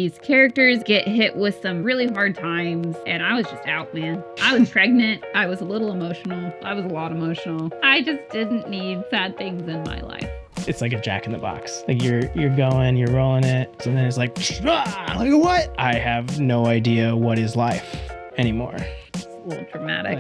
These characters get hit with some really hard times, and I was just out, man. I was pregnant. I was a little emotional. I was a lot emotional. I just didn't need sad things in my life. It's like a Jack in the Box. Like you're going, you're rolling it, and then it's like what? I have no idea what is life anymore. It's a little dramatic.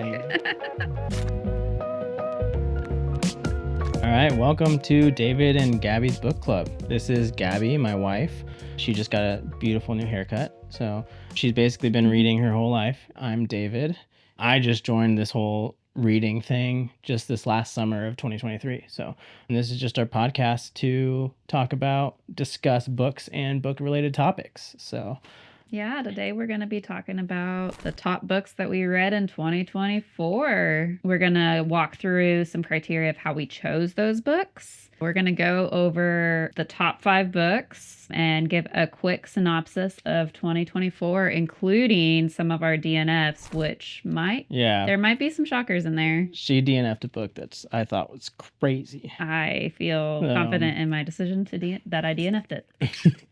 All right, welcome to David and Gabby's book club. This is Gabby, my wife. She just got a beautiful new haircut, so she's basically been reading her whole life. I'm David. I just joined this whole reading thing just this last summer of 2023. So this is just our podcast to discuss books and book-related topics. So yeah, today we're going to be talking about the top books that we read in 2024. We're going to walk through some criteria of how we chose those books. We're going to go over the top 5 books and give a quick synopsis of 2024, including some of our DNFs, which there might be some shockers in there. She DNF'd a book I thought was crazy. I feel confident in my decision that I DNF'd it.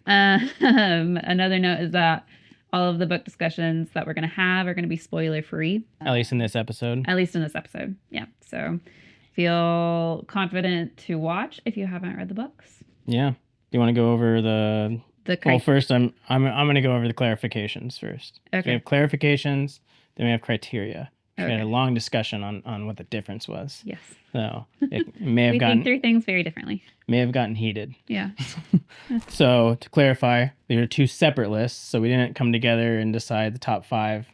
Another note is that all of the book discussions that we're going to have are going to be spoiler free. At least in this episode. Yeah. So feel confident to watch if you haven't read the books. Yeah. Do you want to go over well, first I'm going to go over the clarifications first. Okay. So we have clarifications, then we have criteria. Okay. We had a long discussion on what the difference was. Yes. So it may have we think through things very differently. May have gotten heated. Yeah. So to clarify, there are 2 separate lists. So we didn't come together and decide the top 5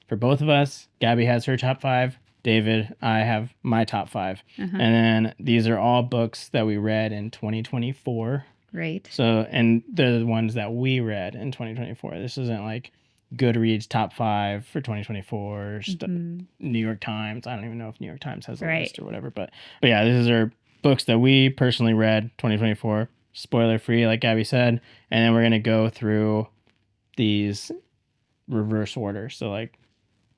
for both of us. Gabby has her top 5. David, I have my top 5. Uh-huh. And then these are all books that we read in 2024. Great. So, and they're the ones that we read in 2024. This isn't like Goodreads top 5 for 2024, New York Times. I don't even know if New York Times has a list or whatever. But yeah, these are books that we personally read 2024, spoiler free, like Gabby said. And then we're going to go through these reverse order. So like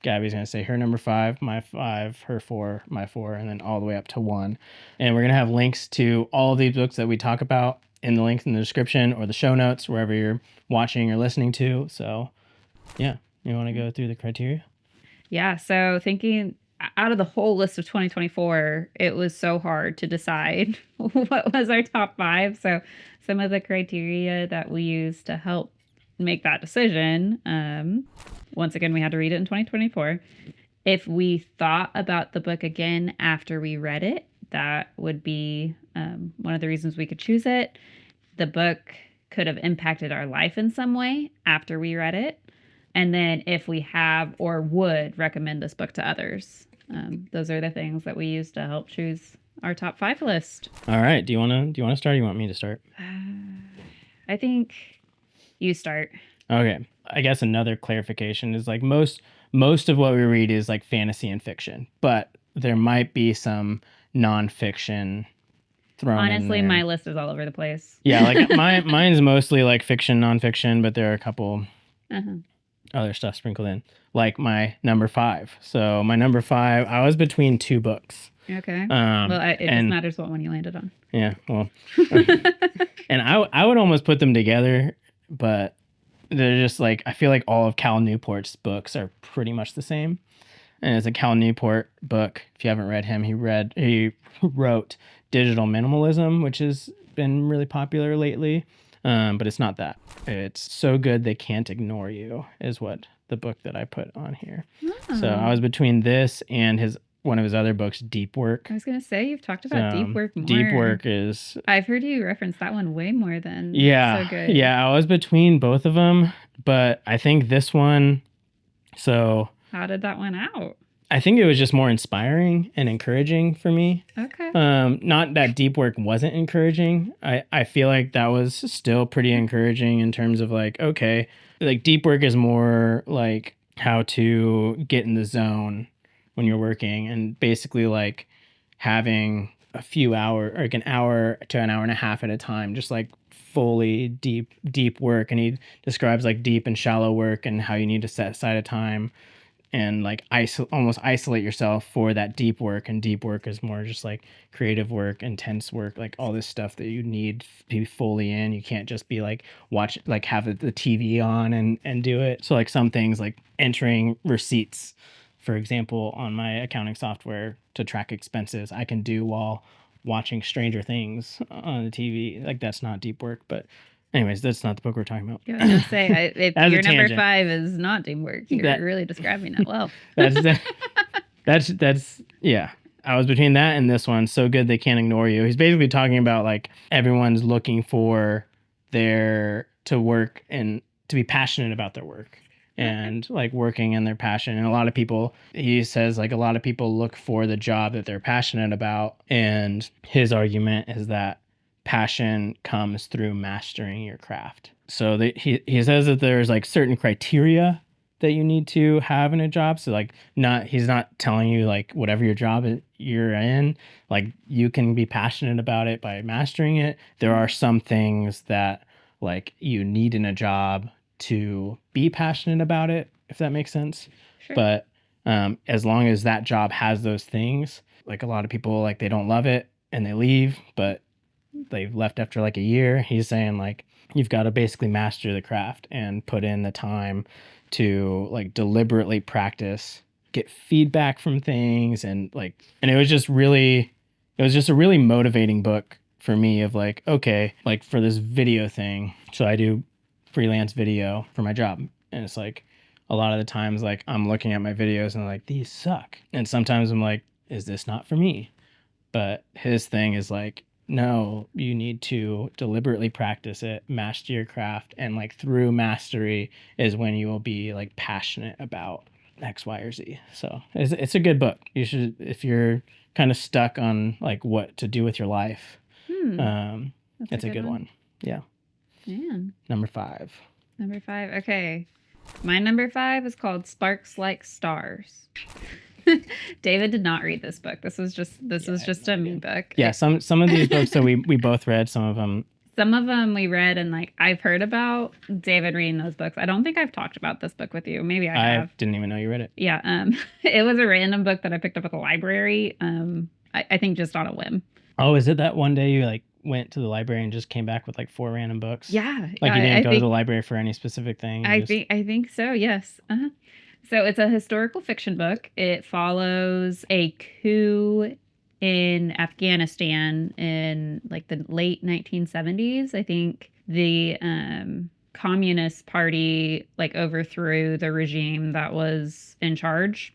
Gabby's going to say her number 5, my 5, her 4, my 4, and then all the way up to 1. And we're going to have links to all of these books that we talk about in the links in the description or the show notes, wherever you're watching or listening to. So yeah, you want to go through the criteria? Yeah, so thinking out of the whole list of 2024, it was so hard to decide what was our top 5. So some of the criteria that we used to help make that decision, once again, we had to read it in 2024. If we thought about the book again after we read it, that would be one of the reasons we could choose it. The book could have impacted our life in some way after we read it. And then if we have or would recommend this book to others. Those are the things that we use to help choose our top 5 list. All right. Do you want to start or you want me to start? I think you start. Okay. I guess another clarification is like most of what we read is like fantasy and fiction, but there might be some nonfiction thrown Honestly, in there. my list is all over the place. Yeah, like mine's mostly like fiction, nonfiction, but there are a couple other stuff sprinkled in, like my number 5. So my number 5, I was between 2 books. Okay. It just matters what one you landed on. Yeah, well. And I would almost put them together, but they're just like, I feel like all of Cal Newport's books are pretty much the same. And it's a Cal Newport book. If you haven't read him, he wrote Digital Minimalism, which has been really popular lately. But it's not that. It's So Good They Can't Ignore You is what the book that I put on here. Oh. So I was between this and one of his other books, Deep Work. I was going to say, you've talked about Deep Work more. Deep Work is... I've heard you reference that one way more than So Good. Yeah, I was between both of them, but I think this one... So... How did that one out? I think it was just more inspiring and encouraging for me. Okay. Not that Deep Work wasn't encouraging. I feel like that was still pretty encouraging in terms of like, okay, like Deep Work is more like how to get in the zone when you're working and basically like having a few hours, like an hour to an hour and a half at a time, just like fully deep work. And he describes like deep and shallow work and how you need to set aside a time and like almost isolate yourself for that deep work. And deep work is more just like creative work, intense work, like all this stuff that you need to be fully in. You can't just be like have the TV on and do it. So like some things like entering receipts, for example, on my accounting software to track expenses, I can do while watching Stranger Things on the TV. Like that's not deep work, but anyways, that's not the book we're talking about. I was gonna say, if As a your number tangent. 5 is not teamwork, you're really describing that well. That's yeah. I was between that and this one. So good they can't ignore you. He's basically talking about like everyone's looking for to work and to be passionate about their work and like working in their passion. And a lot of people, he says, like a lot of people look for the job that they're passionate about. And his argument is that passion comes through mastering your craft. So he says that there's like certain criteria that you need to have in a job. So like he's not telling you like whatever your job you're in, like you can be passionate about it by mastering it. There are some things that like you need in a job to be passionate about it, if that makes sense. Sure. But as long as that job has those things, like a lot of people, like they don't love it and they leave, but they've left after like a year. He's saying like you've got to basically master the craft and put in the time to like deliberately practice, get feedback from things, and it was just a really motivating book for me of like, okay, like for this video thing. So I do freelance video for my job, and it's like a lot of the times like I'm looking at my videos and I'm like, these suck. And sometimes I'm like, is this not for me? But his thing is like, no, you need to deliberately practice it, master your craft, and like through mastery is when you will be like passionate about X, Y, or Z. So it's a good book. You should, if you're kind of stuck on like what to do with your life, it's a good one. Yeah. Man. Number 5. Number 5. Okay. My number 5 is called Sparks Like Stars. David did not read this book. This was just a me book. Yeah, some of these books that we both read, some of them we read, and like I've heard about David reading those books. I don't think I've talked about this book with you. Maybe I have. I didn't even know you read it. Yeah, it was a random book that I picked up at the library. I think just on a whim. Oh, is it that one day you like went to the library and just came back with like 4 random books? Yeah, like you didn't go to the library for any specific thing. I think so. Yes. So it's a historical fiction book. It follows a coup in Afghanistan in like the late 1970s. I think the Communist Party like overthrew the regime that was in charge.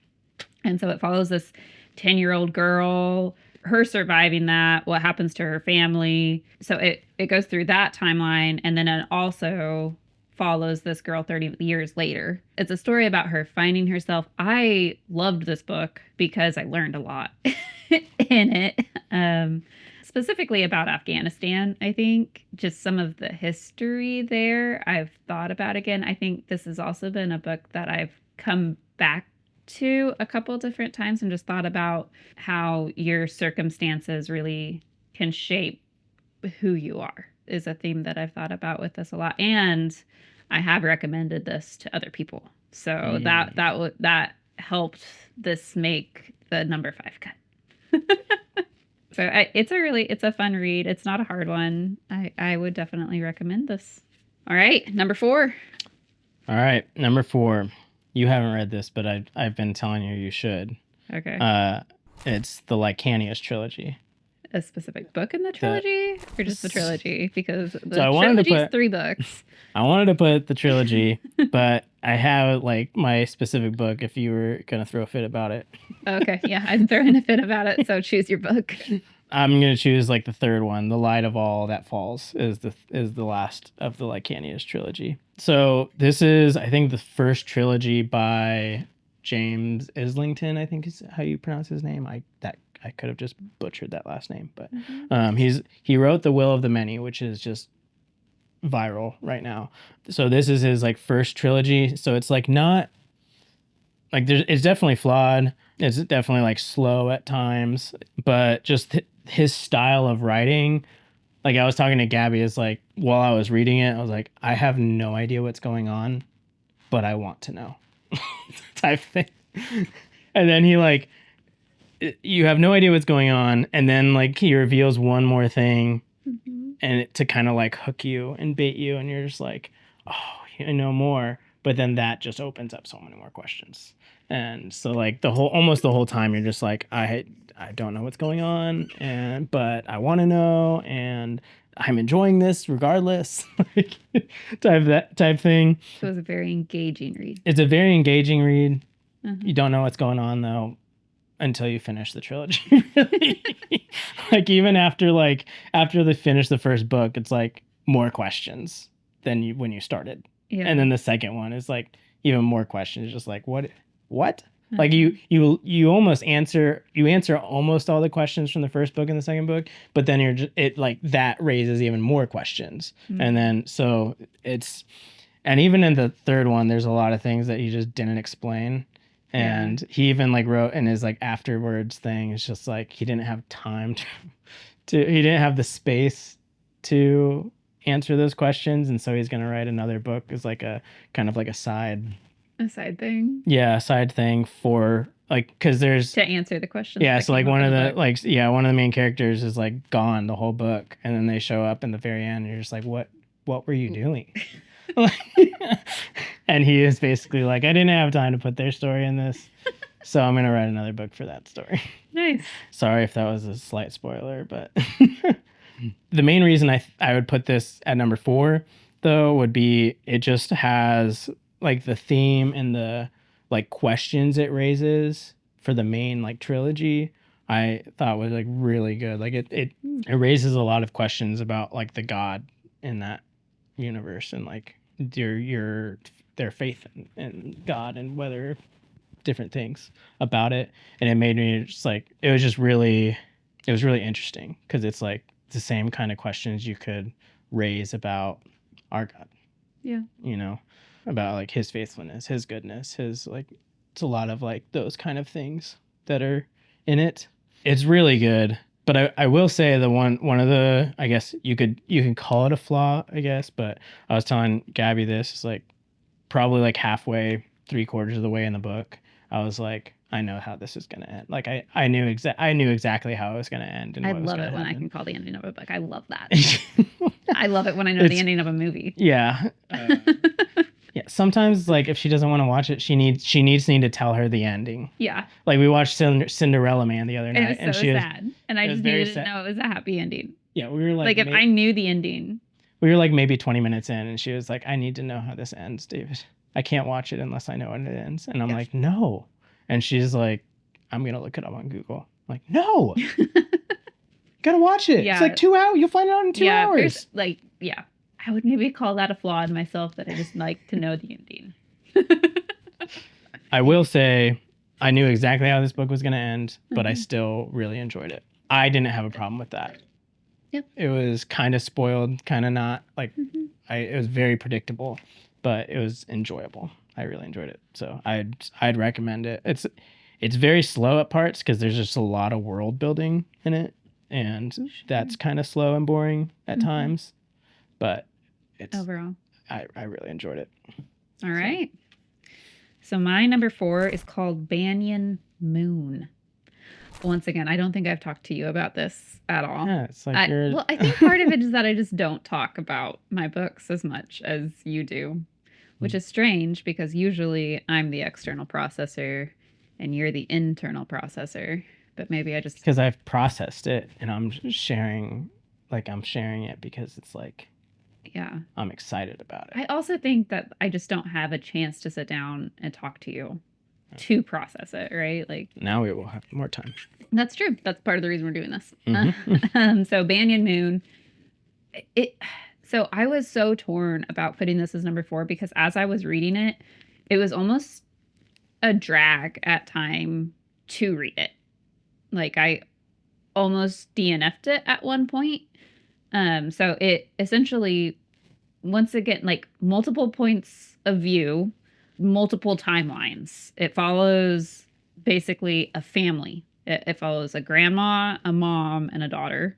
And so it follows this 10-year-old girl, her surviving that, what happens to her family. So it goes through that timeline, and then it also follows this girl 30 years later. It's a story about her finding herself. I loved this book because I learned a lot in it, specifically about Afghanistan. I think just some of the history there I've thought about again. I think this has also been a book that I've come back to a couple different times and just thought about how your circumstances really can shape who you are, is a theme that I've thought about with this a lot. And I have recommended this to other people. So that helped this make the number 5 cut. So it's a fun read. It's not a hard one. I would definitely recommend this. All right, number 4. All right, number 4. You haven't read this, but I've been telling you should. Okay. It's the Lycanius trilogy. A specific book in the trilogy, or just the trilogy? Because the trilogy's 3 books. I wanted to put the trilogy, but I have like my specific book if you were gonna throw a fit about it. Okay, yeah, I'm throwing a fit about it. So choose your book. I'm gonna choose like the 3rd one. The Light of All That Falls is the last of the Lycanius trilogy. So this is, I think, the first trilogy by James Islington, I think is how you pronounce his name. I could have just butchered that last name, but he wrote The Will of the Many, which is just viral right now. So this is his like first trilogy. So it's like not like it's definitely flawed. It's definitely like slow at times, but just his style of writing. Like I was talking to Gabby, is like while I was reading it, I was like, I have no idea what's going on, but I want to know, type thing. And then he like, you have no idea what's going on, and then like he reveals one more thing, and to kind of like hook you and bait you, and you're just like, oh, you know more. But then that just opens up so many more questions, and so like almost the whole time you're just like, I don't know what's going on, but I want to know, and I'm enjoying this regardless, like, type thing. So it was a very engaging read. It's a very engaging read. You don't know what's going on though until you finish the trilogy. Really. Like even after they finish the first book, it's like more questions than when you started. Yeah. And then the second one is like even more questions, just like what? Like you almost answer almost all the questions from the first book and the second book, but then it like that raises even more questions. And then so and even in the third one there's a lot of things that he just didn't explain. And he even like wrote in his like afterwards thing, it's just like he didn't have time he didn't have the space to answer those questions, and so he's gonna write another book as like a kind of like a side thing. Yeah, a side thing for like because there's to answer the questions. Yeah, so like one of the main characters is like gone the whole book, and then they show up in the very end, and you're just like, what were you doing? And he is basically like, I didn't have time to put their story in this, so I'm gonna write another book for that story. Nice. Sorry if that was a slight spoiler, but the main reason I would put this at number 4 though would be it just has like the theme and the like questions it raises for the main like trilogy. I thought was like really good. Like it raises a lot of questions about like the God in that universe and like their faith in God and whether different things about it. And it made me just like it was really interesting because it's like the same kind of questions you could raise about our God. Yeah. You know, about like his faithfulness, his goodness, his like it's a lot of like those kind of things that are in it. It's really good. But I will say the one of the, I guess you can call it a flaw, I guess, but I was telling Gabby this, it's like probably like halfway, 3/4 of the way in the book, I was like, I know how this is gonna end. Like I knew exactly how it was gonna end. And I love it when I can call the ending of a book. I love that. I love it when I know the ending of a movie. Yeah. Yeah, sometimes like if she doesn't want to watch it, she needs me to tell her the ending. Yeah. Like we watched Cinderella Man the other night, and she was sad, and I just needed to know it was a happy ending. Yeah, we were like if I knew the ending. We were like maybe 20 minutes in, and she was like, "I need to know how this ends, David. I can't watch it unless I know when it ends." And I'm like, "No," and she's like, "I'm gonna look it up on Google." I'm like, "No, gotta watch it. Yeah. It's like 2 hours. You'll find it out in 2 hours." I would maybe call that a flaw in myself that I just like to know the ending. I will say I knew exactly how this book was going to end, but I still really enjoyed it. I didn't have a problem with that. Yep. It was kind of spoiled, kind of not. Like it was very predictable, but it was enjoyable. I really enjoyed it. So I'd recommend it. It's very slow at parts because there's just a lot of world building in it, and that's kind of slow and boring at times. But it's overall, I really enjoyed it. All right. So my number 4 is called Banyan Moon. Once again, I don't think I've talked to you about this at all. Yeah, it's like I think part of it is that I just don't talk about my books as much as you do, which is strange because usually I'm the external processor and you're the internal processor. But maybe I just because I've processed it and I'm sharing it because it's like. Yeah. I'm excited about it. I also think that I just don't have a chance to sit down and talk to you to process it, right? Like now we will have more time. That's true. That's part of the reason we're doing this. So Banyan Moon, so I was so torn about putting this as number 4 because as I was reading it, it was almost a drag at time to read it. Like I almost DNF'd it at one point. So it essentially, once again, like multiple points of view, multiple timelines. It follows basically a family. It follows a grandma, a mom, and a daughter.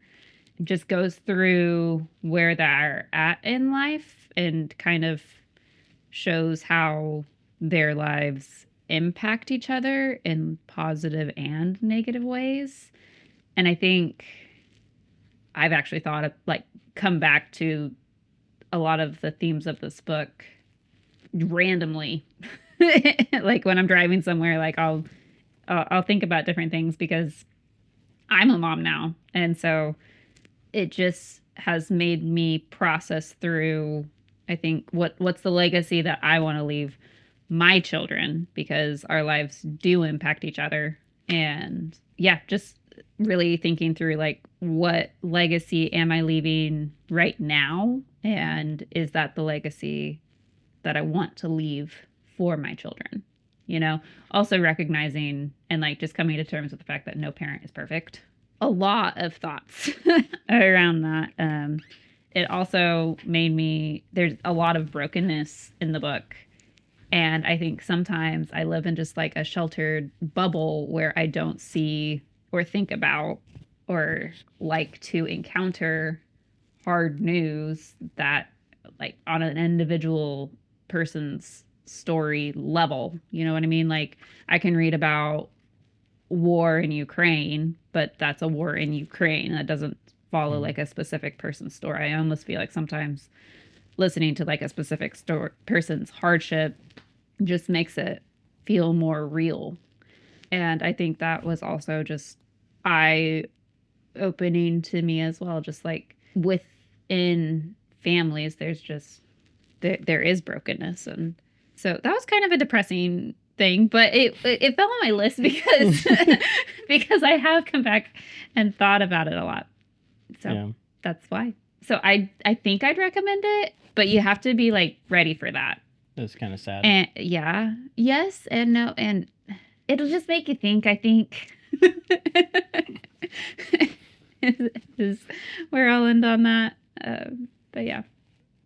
It just goes through where they're at in life and kind of shows how their lives impact each other in positive and negative ways. And I think I've actually thought of like come back to a lot of the themes of this book randomly. Like when I'm driving somewhere, like I'll think about different things because I'm a mom now. And so it just has made me process through, I think, what's the legacy that I want to leave my children, because our lives do impact each other. And yeah, just really thinking through like what legacy am I leaving right now, and is that the legacy that I want to leave for my children? You know, also recognizing and like just coming to terms with the fact that no parent is perfect. A lot of thoughts around that. It also made me, there's a lot of brokenness in the book. And I think sometimes I live in just like a sheltered bubble where I don't see or think about or like to encounter hard news that, like, on an individual person's story level. You know what I mean? Like, I can read about war in Ukraine, but that's a war in Ukraine. That doesn't follow like a specific person's story. I almost feel like sometimes listening to like a specific person's hardship just makes it feel more real. And I think that was also just eye opening to me as well. Just like within families, there's just there is brokenness, and so that was kind of a depressing thing, but it fell on my list because because I have come back and thought about it a lot. So yeah, that's why. So I think I'd recommend it, but you have to be like ready for that. It's kind of sad. And yeah, yes and no, and it'll just make you think, I think. is where I'll end on that. But yeah,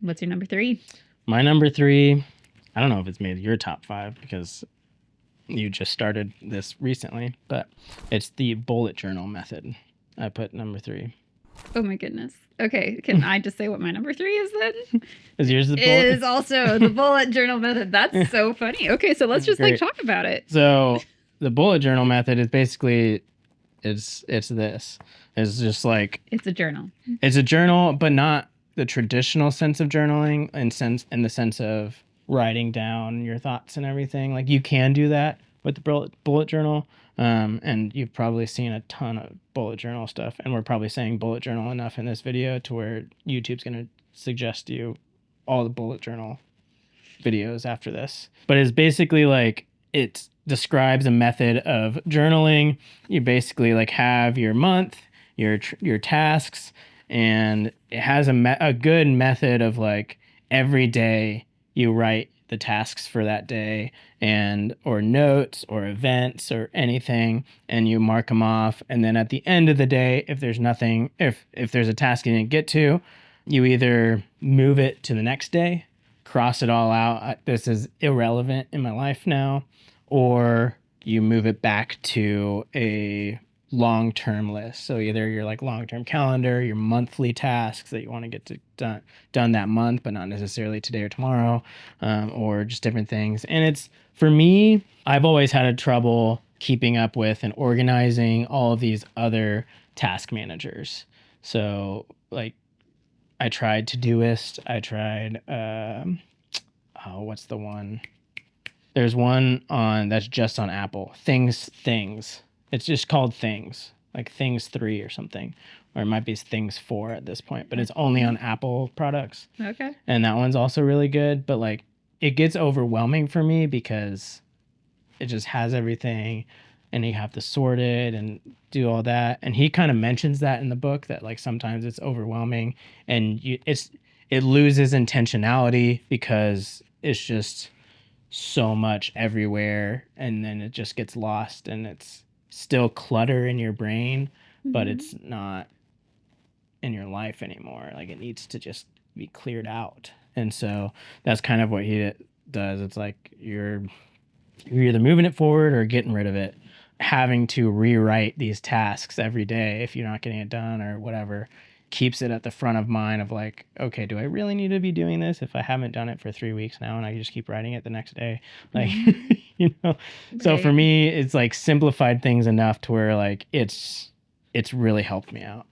what's your number 3? My number 3, I don't know if it's made your top 5 because you just started this recently, but it's the bullet journal method. I put number 3. Oh my goodness. Okay, can I just say what my number 3 is then? Is yours the bullet? Is also the bullet journal method. That's so funny. Okay, so let's just like talk about it. So the bullet journal method is basically it's this. It's just like it's a journal. It's a journal, but not the traditional sense of journaling, in the sense of writing down your thoughts and everything. Like, you can do that with the bullet journal. And you've probably seen a ton of bullet journal stuff, and we're probably saying bullet journal enough in this video to where YouTube's going to suggest you all the bullet journal videos after this. But it's basically like, it describes a method of journaling. You basically like have your month, your tasks, and it has a good method of like every day you write the tasks for that day, and or notes or events or anything, and you mark them off. And then at the end of the day, if there's nothing, if there's a task you didn't get to, you either move it to the next day, cross it all out, this is irrelevant in my life now, or you move it back to a long-term list. So either your like long-term calendar, your monthly tasks that you want to get to done that month, but not necessarily today or tomorrow, or just different things. And it's, for me, I've always had a trouble keeping up with and organizing all of these other task managers. So like, I tried Todoist. I tried, what's the one? There's one that's just on Apple. Things. It's just called Things, like Things 3 or something. Or it might be Things 4 at this point, but it's only on Apple products. Okay. And that one's also really good, but like, it gets overwhelming for me because it just has everything, and you have to sort it and do all that. And he kind of mentions that in the book, that like sometimes it's overwhelming and it loses intentionality because it's just so much everywhere, and then it just gets lost, and it's still clutter in your brain, but it's not in your life anymore. Like, it needs to just be cleared out. And so that's kind of what he does. It's like you're either moving it forward or getting rid of it, having to rewrite these tasks every day if you're not getting it done or whatever. keeps it at the front of mind of like, okay, do I really need to be doing this if I haven't done it for 3 weeks now and I just keep writing it the next day? Like, you know, so for me, it's like simplified things enough to where like it's really helped me out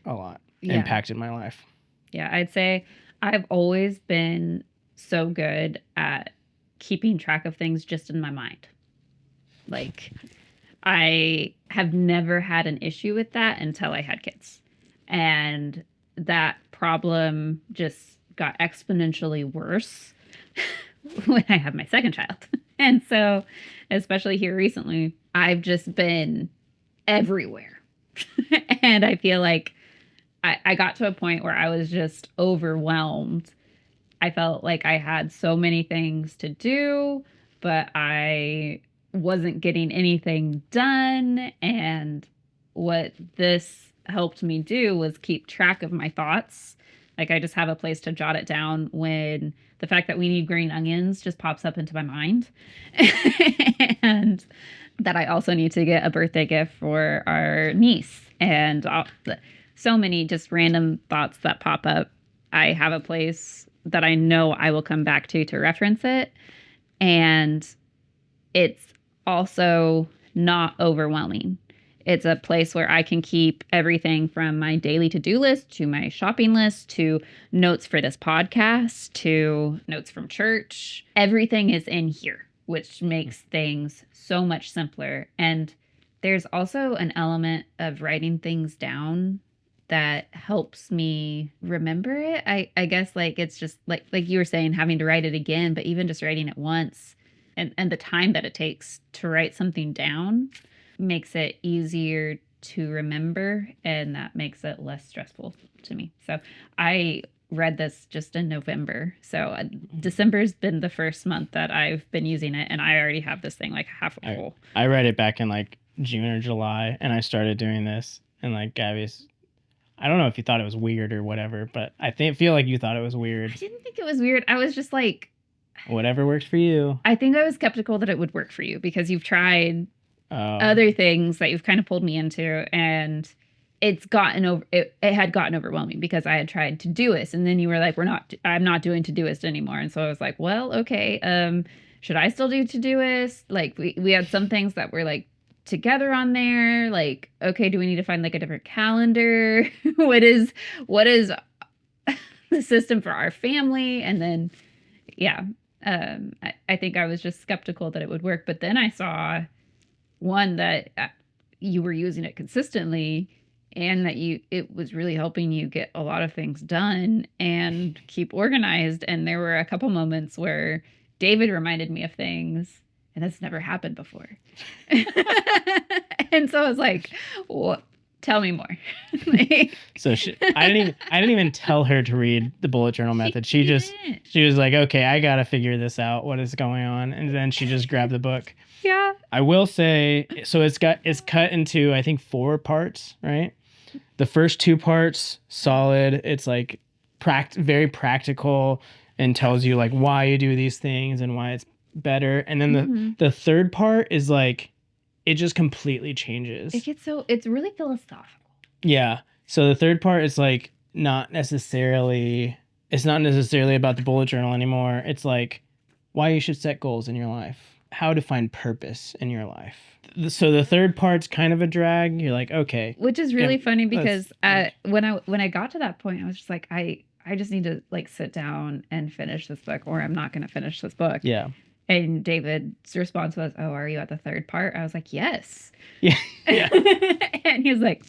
a lot, impacted my life. Yeah, I'd say I've always been so good at keeping track of things just in my mind. Like, I have never had an issue with that until I had kids. And that problem just got exponentially worse when I have my second child. And so, especially here recently, I've just been everywhere. And I feel like I got to a point where I was just overwhelmed. I felt like I had so many things to do, but I wasn't getting anything done. And what this helped me do was keep track of my thoughts. Like, I just have a place to jot it down when the fact that we need green onions just pops up into my mind. And that I also need to get a birthday gift for our niece. And so many just random thoughts that pop up. I have a place that I know I will come back to reference it. And it's also not overwhelming. It's a place where I can keep everything from my daily to-do list to my shopping list to notes for this podcast to notes from church. Everything is in here, which makes things so much simpler. And there's also an element of writing things down that helps me remember it. I guess like it's just like you were saying, having to write it again, but even just writing it once and the time that it takes to write something down makes it easier to remember, and that makes it less stressful to me. So I read this just in November. So December's been the first month that I've been using it, and I already have this thing like half full. I read it back in like June or July, and I started doing this, and like Gabby's, I don't know if you thought it was weird or whatever, but I feel like you thought it was weird. I didn't think it was weird. I was just like, whatever works for you. I think I was skeptical that it would work for you because you've tried other things that you've kind of pulled me into, and it had gotten overwhelming because I had tried Todoist, and then you were like, I'm not doing Todoist anymore. And so I was like, well, okay, should I still do Todoist? Like we had some things that were like together on there. Like, okay, do we need to find like a different calendar? what is the system for our family? And then, yeah, I think I was just skeptical that it would work. But then I saw one that you were using it consistently, and that it was really helping you get a lot of things done and keep organized. And there were a couple moments where David reminded me of things, and that's never happened before. And so I was like, well, tell me more. So I didn't even tell her to read the bullet journal method. She was like, okay, I got to figure this out. What is going on? And then she just grabbed the book. Yeah. I will say, so it's cut into, I think, 4 parts, right? The first 2 parts, solid. It's like very practical and tells you like why you do these things and why it's better. And then the third part is like, it just completely changes. It's really philosophical. Yeah. So the third part is like it's not necessarily about the bullet journal anymore. It's like why you should set goals in your life, how to find purpose in your life. So the third part's kind of a drag. You're like, okay. Which is really funny because when I got to that point, I was just like, I just need to like sit down and finish this book, or I'm not going to finish this book. Yeah. And David's response was, "Oh, are you at the third part?" I was like, "Yes." Yeah. Yeah. And he was like,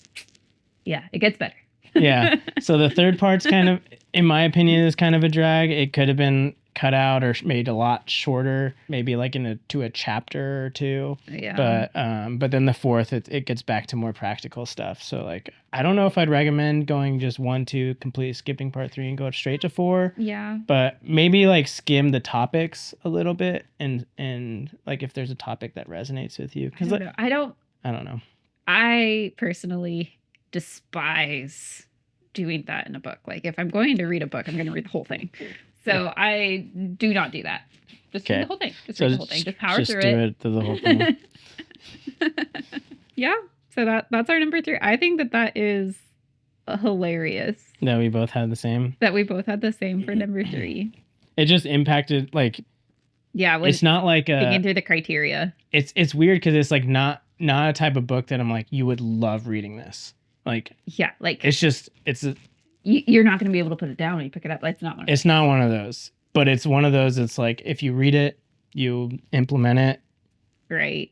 "Yeah, it gets better." Yeah. So the third part's kind of, in my opinion, is kind of a drag. It could have been cut out or made a lot shorter, maybe like to a chapter or 2. Yeah. But then the fourth, it gets back to more practical stuff. So like, I don't know if I'd recommend going just 1, 2, completely skipping part 3 and go straight to 4. Yeah. But maybe like skim the topics a little bit and like if there's a topic that resonates with you. Because I don't know. I personally despise doing that in a book. Like if I'm going to read a book, I'm going to read the whole thing. So I do not do that. Just read the whole thing. Just read the whole thing. Just power through it. Just do it through the whole thing. Yeah. So that's our number 3. I think that is hilarious that we both had the same. That we both had the same for number 3. It just impacted, like, yeah, it's not like thinking through the criteria. It's weird because it's like not a type of book that I'm like, you would love reading this. Like, yeah, like it's just you're not going to be able to put it down when you pick it up. It's not one of those. It's not one of those, but it's one of those. It's like if you read it, you implement it. Right.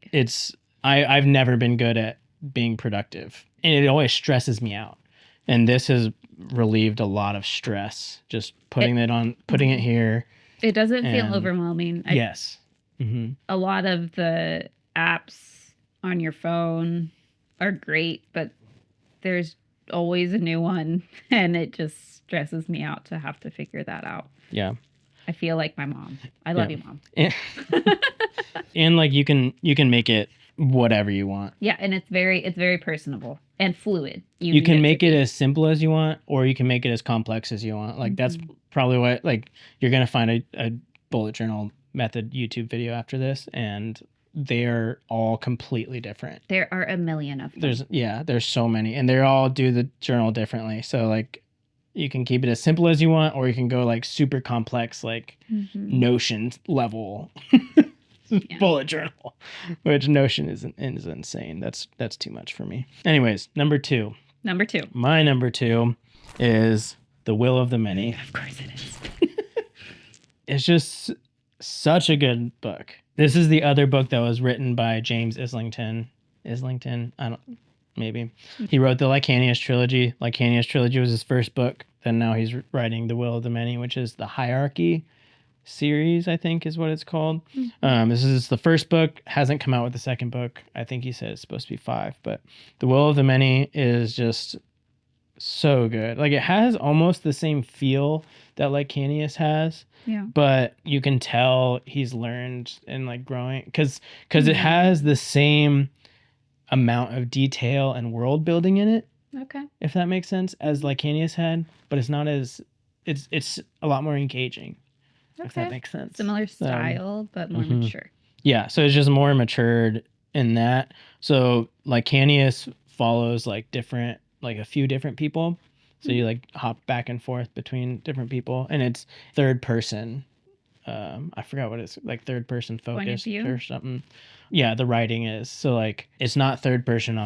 I've never been good at being productive, and it always stresses me out. And this has relieved a lot of stress. Just putting it here. It doesn't feel overwhelming. Yes. Mm-hmm. A lot of the apps on your phone are great, but there's always a new one, and it just stresses me out to have to figure that out. Yeah. I feel like my mom. I love you, Mom. And like you can make it whatever you want. Yeah, and it's very personable and fluid. You can make it as simple as you want, or you can make it as complex as you want. Like mm-hmm. That's probably what, like, you're gonna find a bullet journal method YouTube video after this, and they're all completely different. There are a million of them. There's so many, and they all do the journal differently. So like, you can keep it as simple as you want, or you can go like super complex, like mm-hmm. Notion level bullet journal, which Notion is insane. That's too much for me. Anyways, number 2. My number 2 is The Will of the Many. Of course it is. It's just such a good book. This is the other book that was written by James Islington. Maybe. He wrote the Licanius trilogy. Licanius trilogy was his first book. Then now he's writing The Will of the Many, which is the Hierarchy series, I think is what it's called. Mm-hmm. This is the first book. Hasn't come out with the second book. I think he said it's supposed to be 5. But The Will of the Many is just so good. Like, it has almost the same feel that Licanius has. Yeah. But you can tell he's learned and like growing because mm-hmm. it has the same amount of detail and world building in it. Okay. If that makes sense, as Licanius had, but it's not as it's a lot more engaging. Okay. If that makes sense. Similar style, but more mm-hmm. mature. Yeah, so it's just more matured in that. So Licanius follows like a few different people. So you like hop back and forth between different people, and it's third person. I forgot what it's like, third person focused or something. Yeah, the writing is. So like, it's not third person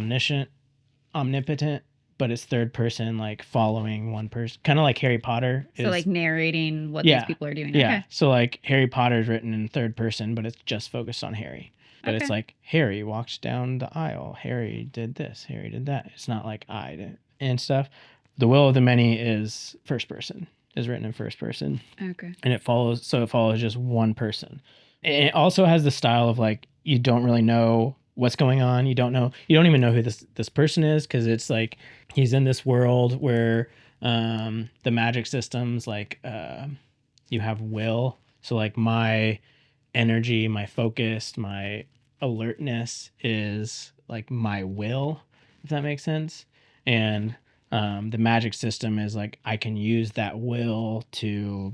omnipotent, but it's third person like following one person, kind of like Harry Potter. So like narrating what these people are doing. Yeah. Okay. So like Harry Potter is written in third person, but it's just focused on Harry. But it's like Harry walks down the aisle. Harry did this. Harry did that. It's not like I did and stuff. The Will of the Many is written in first person. Okay. And it follows just one person. And it also has the style of like, you don't really know what's going on. You don't even know who this person is, because it's like he's in this world where the magic systems, like you have will. So like my energy, my focus, my alertness is like my will, if that makes sense. And the magic system is like, I can use that will to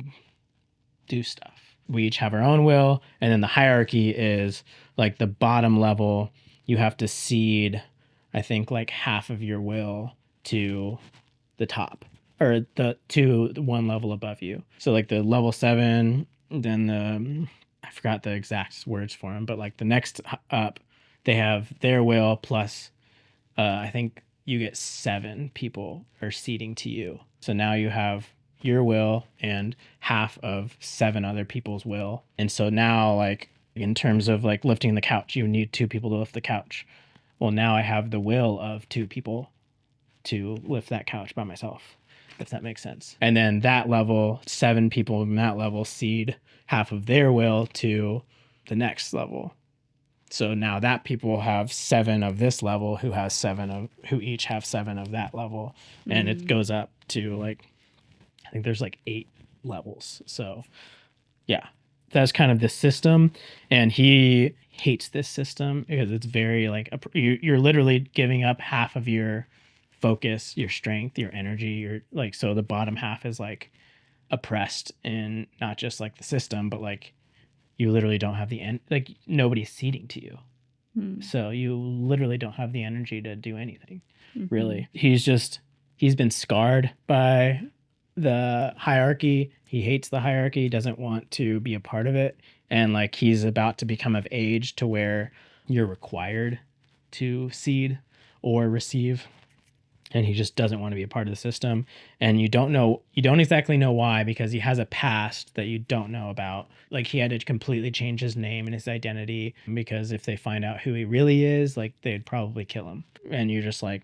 do stuff. We each have our own will. And then the hierarchy is like the bottom level. You have to seed, I think, like half of your will to the top, or to the one level above you. So like the level 7, then I forgot the exact words for them, but like the next up, they have their will plus, I think you get 7 people are seeding to you. So now you have your will and half of 7 other people's will. And so now, like, in terms of like lifting the couch, you need 2 people to lift the couch. Well, now I have the will of 2 people to lift that couch by myself, if that makes sense. And then that level, 7 people in that level seed half of their will to the next level. So now that people have 7 of this level who each have 7 of that level. And it goes up to like, I think there's like 8 levels. So yeah, that's kind of the system. And he hates this system because it's very like, you're literally giving up half of your focus, your strength, your energy, your like, so the bottom half is like oppressed in not just like the system, but like you literally don't have the like nobody's seeding to you. So you literally don't have the energy to do anything. Really. He's just he's been scarred by the hierarchy. He hates the hierarchy, he doesn't want to be a part of it. And like he's about to become of age to where you're required to seed or receive. And he just doesn't want to be a part of the system. And you don't exactly know why, because he has a past that you don't know about. Like he had to completely change his name and his identity, because if they find out who he really is, like they'd probably kill him. And you're just like,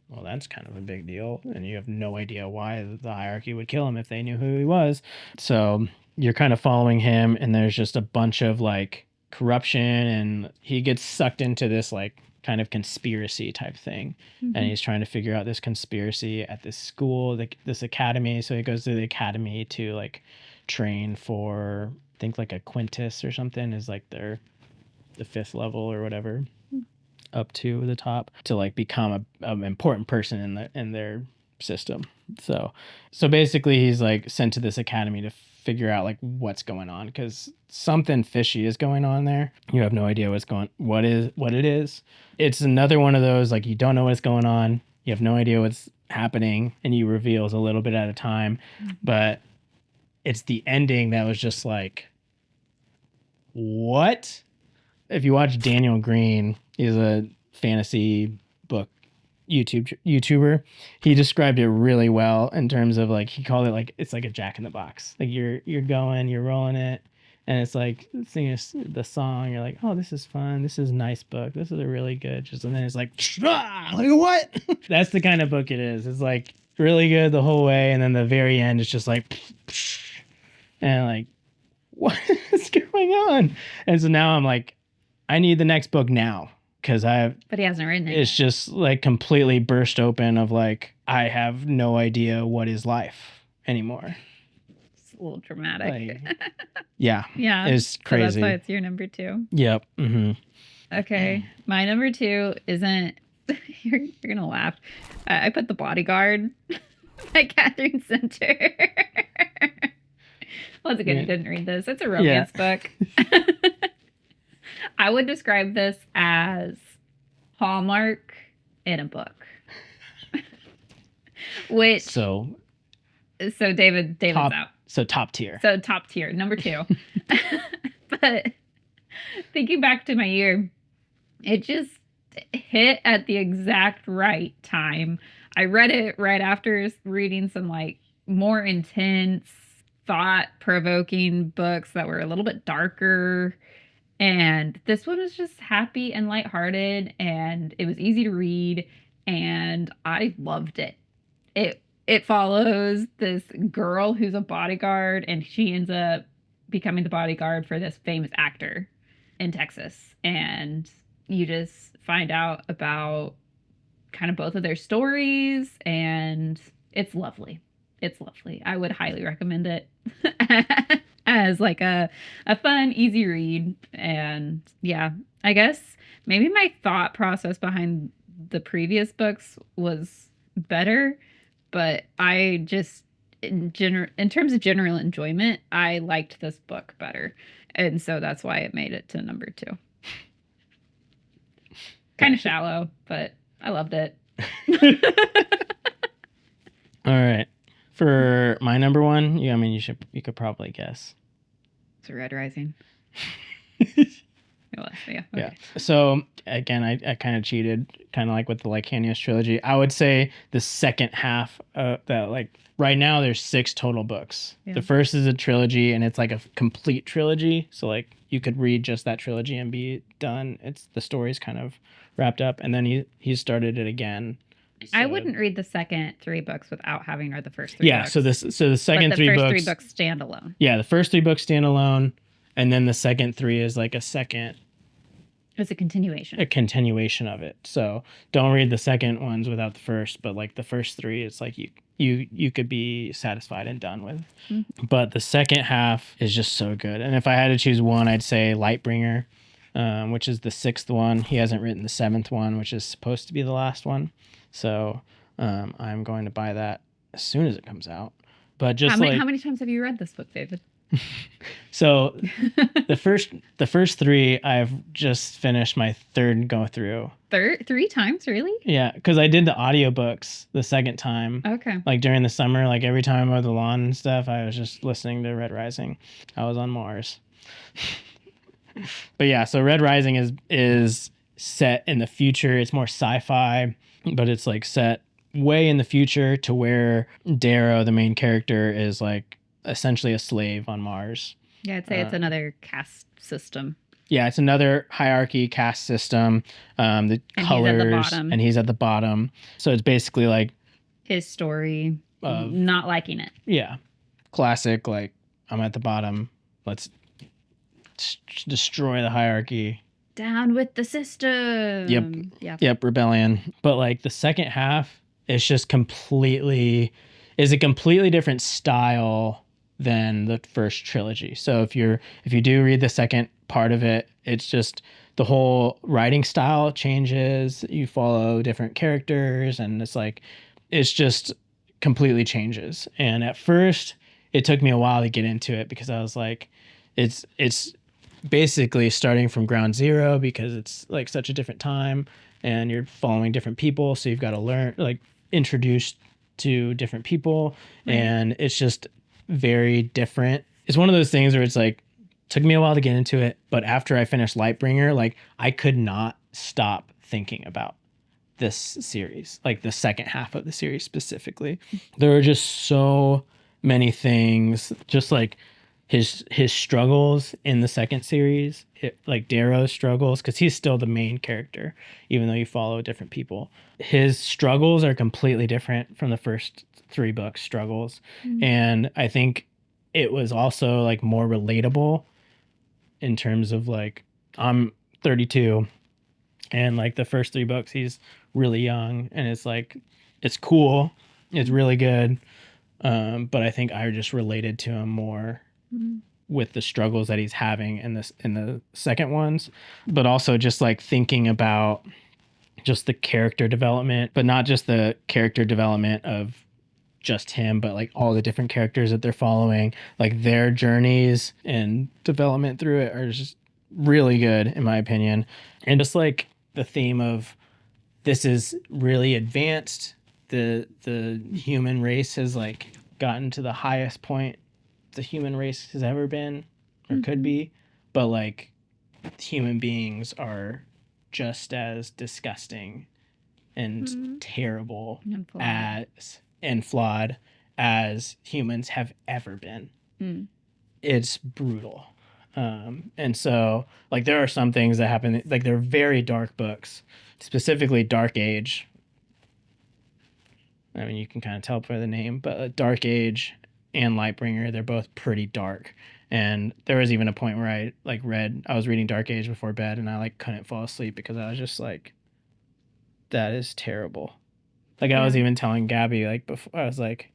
well, that's kind of a big deal. And you have no idea why the hierarchy would kill him if they knew who he was. So you're kind of following him, and there's just a bunch of like corruption, and he gets sucked into this like kind of conspiracy type thing. And he's trying to figure out this conspiracy at this school, this academy. So he goes to the academy to like train for, I think like a Quintus or something is like the 5th level or whatever, up to the top, to like become an important person in their system. So basically he's like sent to this academy to figure out like what's going on, because something fishy is going on there. You have no idea what it is. It's another one of those like you don't know what's going on, you have no idea what's happening, and you reveals a little bit at a time. But it's the ending that was just like, what? If you watch Daniel Green, he's a fantasy book YouTuber. He described it really well in terms of like, he called it like, it's like a Jack in the Box. Like you're rolling it, and it's like singing the song. You're like, oh, this is fun. This is a nice book. This is a really good. And then it's like what? That's the kind of book it is. It's like really good the whole way, and then the very end it's just like, and like, what is going on? And so now I'm like, I need the next book now, because but he hasn't written it. It's just like completely burst open of like, I have no idea what is life anymore. It's a little dramatic. Like, yeah. It's crazy. So that's why it's your number 2. Yep. Mm-hmm. Okay. My number 2 isn't, you're going to laugh. I put The Bodyguard by Catherine Center. Once again, I didn't read this. It's a romance book. I would describe this as Hallmark in a book. Which so David's out. So top tier. So top tier, number 2. But thinking back to my year, it just hit at the exact right time. I read it right after reading some like more intense, thought-provoking books that were a little bit darker. And this one was just happy and lighthearted, and it was easy to read, and I loved it. It follows this girl who's a bodyguard, and she ends up becoming the bodyguard for this famous actor in Texas. And you just find out about kind of both of their stories, and it's lovely. It's lovely. I would highly recommend it. As like a fun, easy read. And yeah, I guess maybe my thought process behind the previous books was better, but I just in terms of general enjoyment, I liked this book better. And so that's why it made it to number 2. Kind of shallow, but I loved it. All right. For my number 1, you could probably guess. It's Red Rising. Yeah. So again, I kind of cheated, kind of like with the Lycanius trilogy. I would say the second half that like right now there's 6 total books. Yeah. The first is a trilogy, and it's like a complete trilogy. So like you could read just that trilogy and be done. The story's kind of wrapped up, and then he started it again. So, I wouldn't read the second 3 books without having read the first 3 books. So the second 3 books. The first 3 books stand alone. Yeah, the first 3 books stand alone, and then the second 3 is like a second. It's a continuation. A continuation of it. So don't read the second ones without the first, but like the first 3, it's like you could be satisfied and done with. Mm-hmm. But the second half is just so good. And if I had to choose one, I'd say Lightbringer, which is the 6th one. He hasn't written the 7th one, which is supposed to be the last one. So I'm going to buy that as soon as it comes out. But just how many times have you read this book, David? So the first three, I've just finished my third go through. Three times, really? Yeah, because I did the audiobooks the second time. Okay. Like during the summer, like every time I mowed the lawn and stuff, I was just listening to Red Rising. I was on Mars. But yeah, so Red Rising is set in the future. It's more sci-fi, but it's like set way in the future to where Darrow, the main character, is like essentially a slave on Mars. Yeah, I'd say it's another caste system. Yeah, it's another hierarchy caste system. The and colors, he's at the bottom. And he's at the bottom. So it's basically like his story of not liking it. Yeah, classic. Like, I'm at the bottom. Let's destroy the hierarchy. Down with the system. Yep. Rebellion. But like the second half, it's just a completely different style than the first trilogy. So if you do read the second part of it, it's just the whole writing style changes. You follow different characters, and it's just completely changes. And at first, it took me a while to get into it because I was like, it's basically starting from ground zero because it's like such a different time and you're following different people. So you've got to learn, like, introduced to different people. Right. And it's just very different. It's one of those things where it's like, took me a while to get into it, but after I finished Lightbringer, like, I could not stop thinking about this series, like the second half of the series specifically. There were just so many things, just like his struggles in the second series, like Darrow's struggles, because he's still the main character, even though you follow different people. His struggles are completely different from the first three books' struggles. Mm-hmm. And I think it was also like more relatable in terms of like, I'm 32 and like the first three books, he's really young, and it's like, it's cool. It's really good. But I think I just related to him more with the struggles that he's having in the second ones, but also just like thinking about just the character development, but not just the character development of just him, but like all the different characters that they're following, like their journeys and development through it are just really good in my opinion. And just like the theme of, this is really advanced. The human race has like gotten to the highest point the human race has ever been or could be, but like human beings are just as disgusting and terrible and flawed as humans have ever been. It's brutal. And so like there are some things that happen, like they're very dark books, specifically Dark Age. I mean, you can kind of tell by the name, but Dark Age and Lightbringer, they're both pretty dark. And there was even a point where I was reading Dark Age before bed, and I like couldn't fall asleep because I was just like, that is terrible. Like I was even telling Gabby, like before, I was like,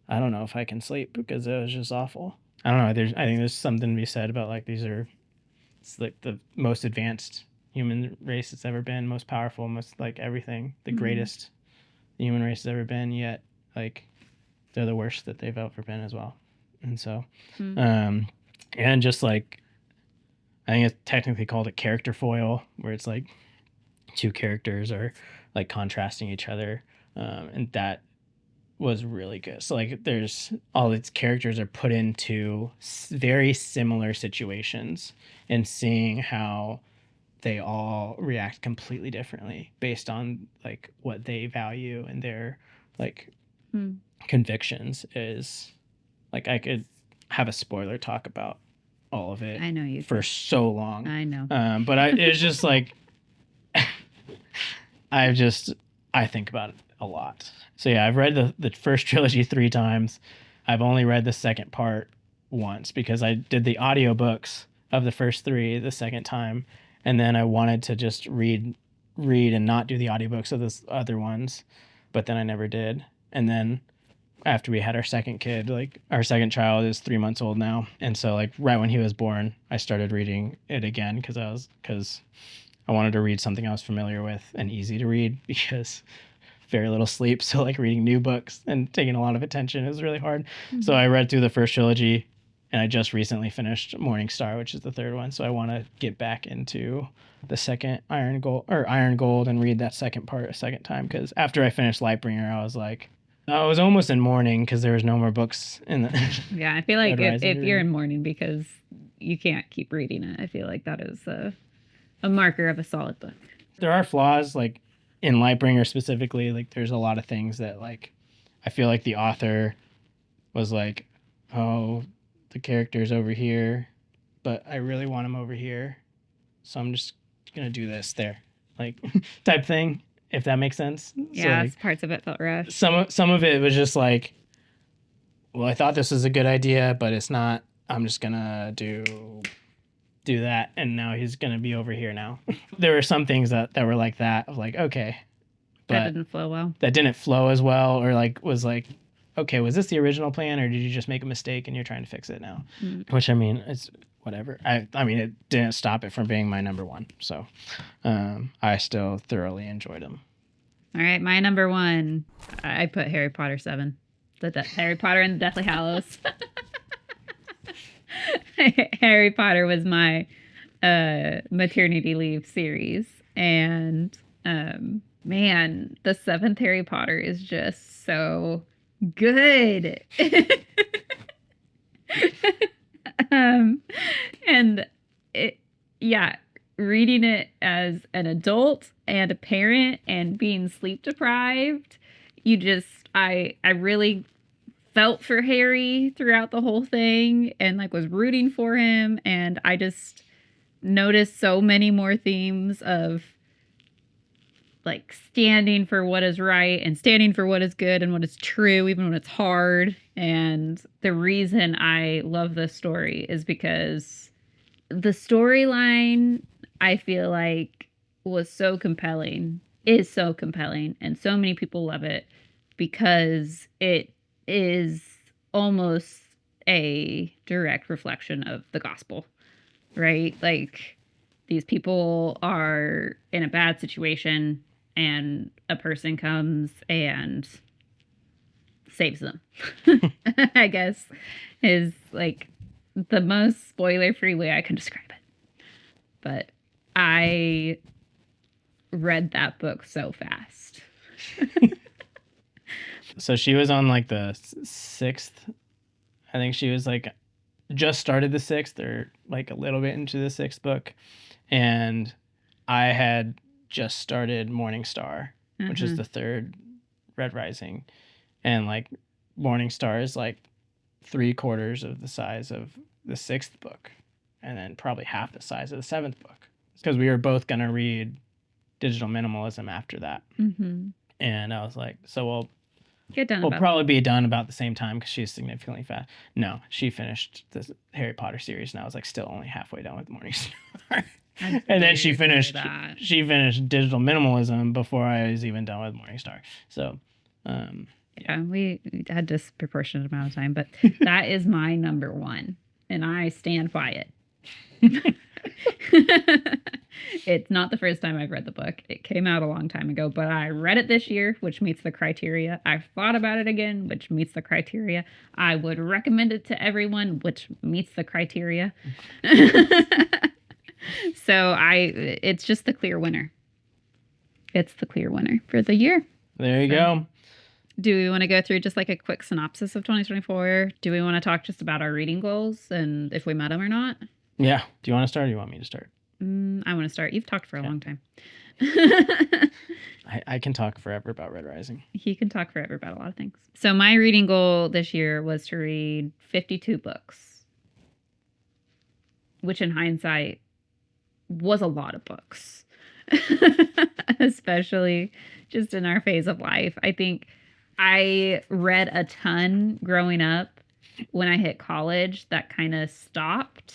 I don't know if I can sleep because it was just awful. I don't know. I think there's something to be said about like it's like the most advanced human race that's ever been, most powerful, most like everything, the greatest the human race has ever been, yet like they're the worst that they've ever been as well. And so, and just like, I think it's technically called a character foil, where it's like two characters are like contrasting each other. And that was really good. So like there's all its characters are put into very similar situations and seeing how they all react completely differently based on like what they value and their like convictions is like, I could have a spoiler talk about all of it. I know you for so long. I know. But it's just like I think about it a lot. So yeah, I've read the first trilogy 3 times. I've only read the second part once because I did the audiobooks of the first 3 the second time, and then I wanted to just read and not do the audiobooks of the other ones, but then I never did. And then after we had our second kid, like our second child is 3 months old now, and so like right when he was born, I started reading it again because I wanted to read something I was familiar with and easy to read because very little sleep. So like reading new books and taking a lot of attention is really hard. So I read through the first trilogy And I just recently finished Morning Star, which is the third one. So I want to get back into the second Iron Gold and read that second part a second time. Because after I finished Lightbringer, I was like, I was almost in mourning because there was no more books in the. Yeah, I feel like if you're in mourning because you can't keep reading it, I feel like that is a marker of a solid book. There are flaws, like in Lightbringer specifically. Like there's a lot of things that like I feel like the author was like, oh, the character's over here, but I really want him over here, so I'm just gonna do this there, like type thing, if that makes sense. Yeah, so, like, parts of it felt rushed. Some of it was just like, well, I thought this was a good idea, but it's not. I'm just gonna do that, and now he's gonna be over here now. There were some things that were like that, of like, okay, but that didn't flow well. That didn't flow as well, or like was like, okay, was this the original plan, or did you just make a mistake and you're trying to fix it now? Which, I mean, it's whatever. I mean, it didn't stop it from being my number one. So I still thoroughly enjoyed them. All right, my number one, I put Harry Potter 7. Harry Potter and the Deathly Hallows. Harry Potter was my maternity leave series. And man, the 7th Harry Potter is just so good. And reading it as an adult and a parent and being sleep deprived, I really felt for Harry throughout the whole thing and like was rooting for him, and I just noticed so many more themes of like standing for what is right and standing for what is good and what is true, even when it's hard. And the reason I love this story is because the storyline, I feel like, was so compelling, is so compelling, and so many people love it because it is almost a direct reflection of the gospel, right? Like, these people are in a bad situation and a person comes and saves them. I guess is like the most spoiler-free way I can describe it. But I read that book so fast. So she was on like the 6th. I think she was like just started the 6th or like a little bit into the 6th book. And I had just started Morning Star, which is the 3rd Red Rising. And like Morning Star is like 3/4 of the size of the 6th book, and then probably half the size of the 7th book, because we were both going to read Digital Minimalism after that. And I was like, so we'll probably be done about the same time because she's significantly fast. No, she finished the Harry Potter series, and I was like still only halfway done with Morning Star. And then she finished Digital Minimalism before I was even done with Morning Star. So yeah, we had disproportionate amount of time, but that is my number one, and I stand by it. It's not the first time I've read the book. It came out a long time ago, but I read it this year, which meets the criteria. I've thought about it again, which meets the criteria. I would recommend it to everyone, which meets the criteria. So it's just the clear winner. It's the clear winner for the year. There you go. Do we want to go through just like a quick synopsis of 2024? Do we want to talk just about our reading goals and if we met them or not? Yeah. Do you want to start or do you want me to start? I want to start. You've talked for a long time. I can talk forever about Red Rising. He can talk forever about a lot of things. So my reading goal this year was to read 52 books, which in hindsight was a lot of books, especially just in our phase of life. I think I read a ton growing up. When I hit college, that kind of stopped.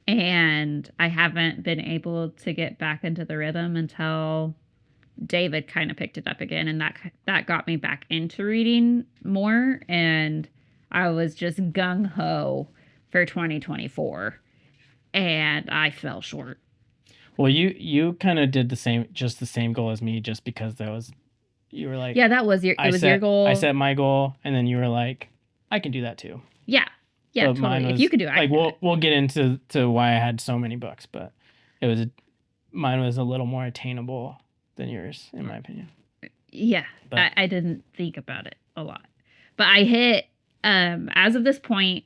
And I haven't been able to get back into the rhythm until David kind of picked it up again. And that got me back into reading more. And I was just gung-ho for 2024. And I fell short. Well, you kind of did the same goal as me, just because you were like, yeah, that was your goal. I set my goal, and then you were like, I can do that too. Yeah. Yeah, but totally. mine was, if you could do it, I like, could do it. we'll get into why I had so many books, but mine was a little more attainable than yours, in my opinion. Yeah, But I didn't think about it a lot, but I hit. As of this point,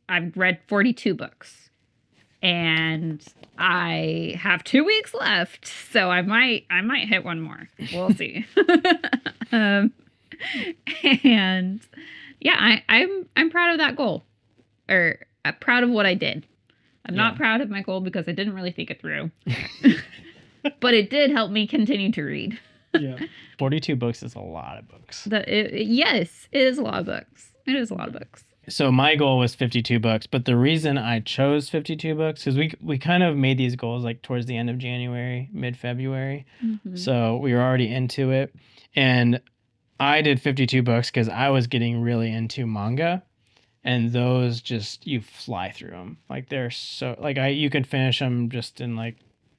I've read 42 books, and I have 2 weeks left, so I might hit one more. We'll see. um, and yeah, I'm proud of that goal, or proud of what I did. I'm not proud of my goal because I didn't really think it through, but it did help me continue to read. Yeah, 42 books is a lot of books. Yes, it is a lot of books. It is a lot of books. So my goal was 52 books, but the reason I chose 52 books is we kind of made these goals like towards the end of January, mid-February. Mm-hmm. So we were already into it. And I did 52 books because I was getting really into manga. And those just, you fly through them. Like they're so, like you could finish them just in like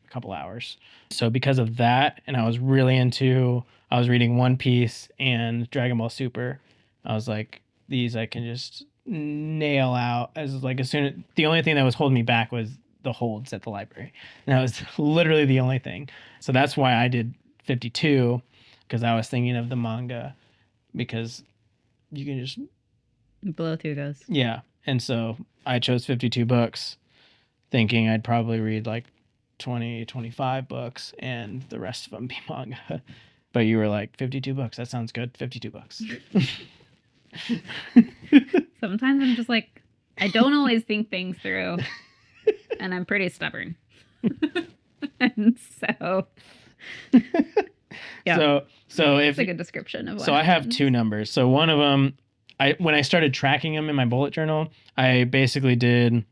a couple hours. So because of that, and I was reading One Piece and Dragon Ball Super. I was like, these I can just nail out the only thing that was holding me back was the holds at the library. And that was literally the only thing. So that's why I did 52, because I was thinking of the manga, because you can just blow through those. Yeah. And so I chose 52 books thinking I'd probably read like 20, 25 books and the rest of them be manga. But you were like, 52 books. That sounds good. 52 bucks. Sometimes I'm just like, I don't always think things through. And I'm pretty stubborn. And so... Yeah. So it's a good description of what So happens. I have two numbers. So one of them, when I started tracking them in my bullet journal, I basically did,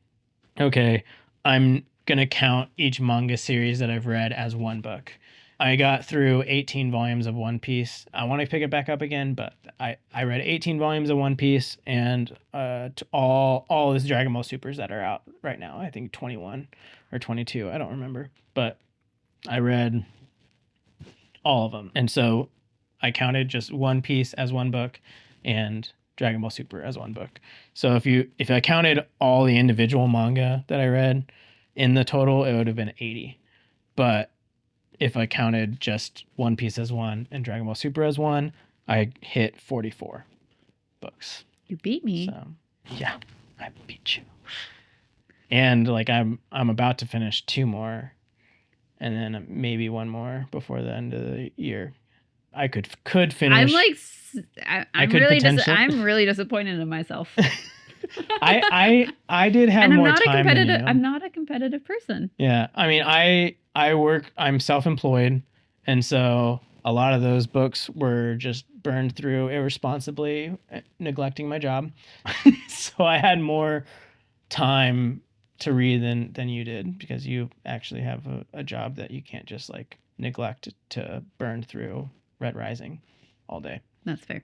okay, I'm going to count each manga series that I've read as one book. I got through 18 volumes of One Piece. I want to pick it back up again, but I read 18 volumes of One Piece and all these Dragon Ball Supers that are out right now. I think 21 or 22. I don't remember. But I read all of them. And so I counted just One Piece as one book and Dragon Ball Super as one book. So if I counted all the individual manga that I read in the total, it would have been 80. But if I counted just One Piece as one and Dragon Ball Super as one, I hit 44 books. You beat me. So yeah, I beat you. And like I'm about to finish 2 more, and then maybe 1 more before the end of the year. I could finish. I'm like, I'm really disappointed in myself. I did have more time than you. I'm not a competitive person. Yeah, I mean, I work. I'm self-employed, and so a lot of those books were just burned through irresponsibly, neglecting my job. So I had more time to read than you did, because you actually have a job that you can't just like neglect to burn through Red Rising all day. That's fair.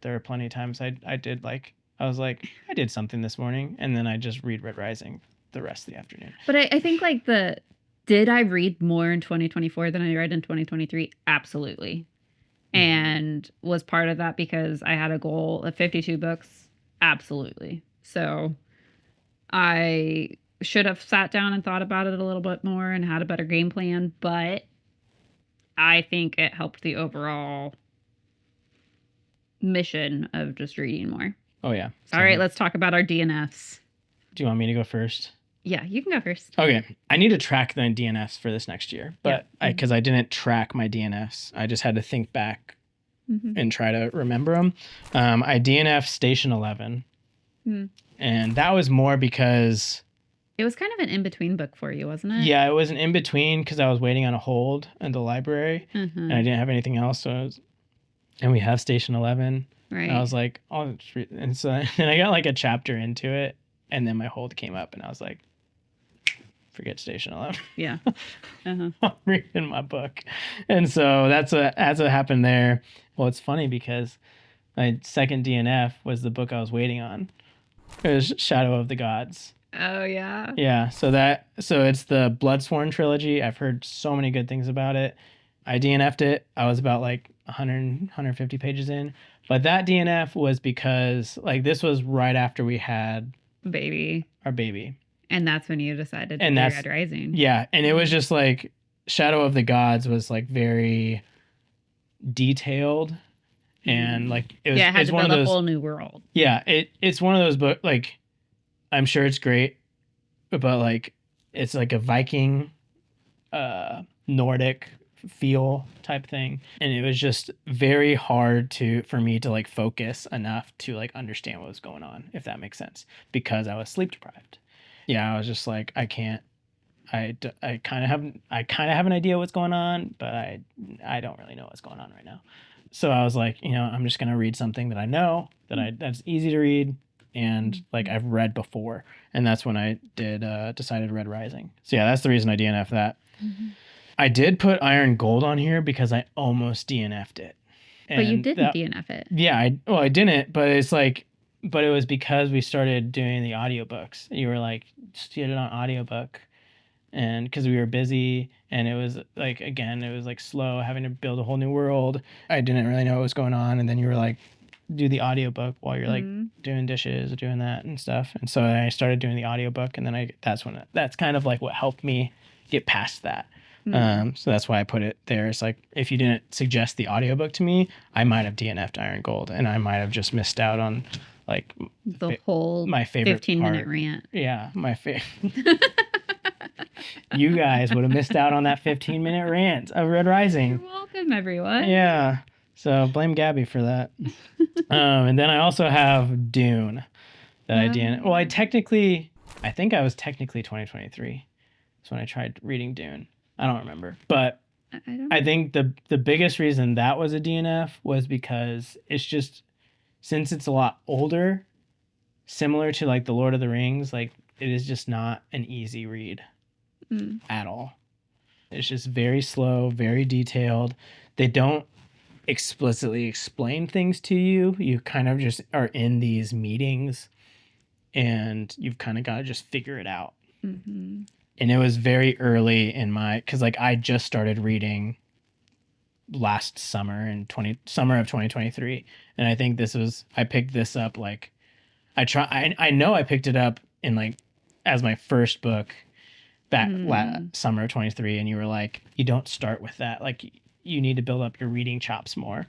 There are plenty of times I did I was like, I did something this morning, and then I just read Red Rising the rest of the afternoon. But I think did I read more in 2024 than I read in 2023? Absolutely. Mm-hmm. And was part of that because I had a goal of 52 books? Absolutely. So I should have sat down and thought about it a little bit more and had a better game plan, but I think it helped the overall mission of just reading more. Oh, yeah. All right, let's talk about our DNFs. Do you want me to go first? Yeah, you can go first. Okay. I need to track the DNFs for this next year, but because I didn't track my DNFs, I just had to think back and try to remember them. I DNF'd Station 11, and that was more because... It was kind of an in-between book for you, wasn't it? Yeah, it was an in-between because I was waiting on a hold in the library, and I didn't have anything else, and we have Station 11. Right. And I was like, oh, and so then I got like a chapter into it, and then my hold came up, and I was like, forget Station 11. Yeah. I'm reading my book. And so that's what happened there. Well, it's funny because my second DNF was the book I was waiting on. It was Shadow of the Gods. Oh, yeah. Yeah. So it's the Bloodsworn trilogy. I've heard so many good things about it. I DNF'd it. I was about like 100, 150 pages in. But that DNF was because like this was right after we had our baby. And that's when you decided to do Red Rising. Yeah. And it was just like Shadow of the Gods was like very detailed and like it had to build a whole new world. Yeah, it's one of those books. Like, I'm sure it's great, but like it's like a Viking, Nordic feel type thing, and it was just very hard for me to like focus enough to like understand what was going on, if that makes sense, because I was sleep deprived. Yeah, I was just like, I can't. I kind of have an idea what's going on, but I don't really know what's going on right now. So I was like, I'm just gonna read something that I know that's easy to read and like I've read before, and that's when I decided Red Rising. So yeah, that's the reason I DNF'd that. Mm-hmm. I did put Iron Gold on here because I almost DNF'd it. But you didn't DNF it. Yeah, I didn't, but it's like, but it was because we started doing the audiobooks. You were like, just get it on audiobook. And because we were busy and it was like, again, it was like slow having to build a whole new world. I didn't really know what was going on. And then you were like, do the audiobook while you're like doing dishes or doing that and stuff. And so I started doing the audiobook, and then that's kind of like what helped me get past that. So that's why I put it there. It's like, if you didn't suggest the audiobook to me, I might have DNF'd Iron Gold, and I might have just missed out on like the whole my favorite 15-minute rant. Yeah, my favorite. You guys would have missed out on that 15-minute rant of Red Rising. You're welcome, everyone. Yeah. So blame Gabby for that. And then I also have Dune that I DNF'd. Well, I think I was technically 2023. That's when I tried reading Dune. I don't remember. But I think the biggest reason that was a DNF was because it's just, since it's a lot older, similar to like The Lord of the Rings, like it is just not an easy read at all. It's just very slow, very detailed. They don't explicitly explain things to you. You kind of just are in these meetings and you've kind of got to just figure it out. Mm-hmm. And it was very early in because like I just started reading last summer summer of 2023. And I think I picked this up like, I know I picked it up in like as my first book back summer of 23, and you were like, you don't start with that. Like you need to build up your reading chops more.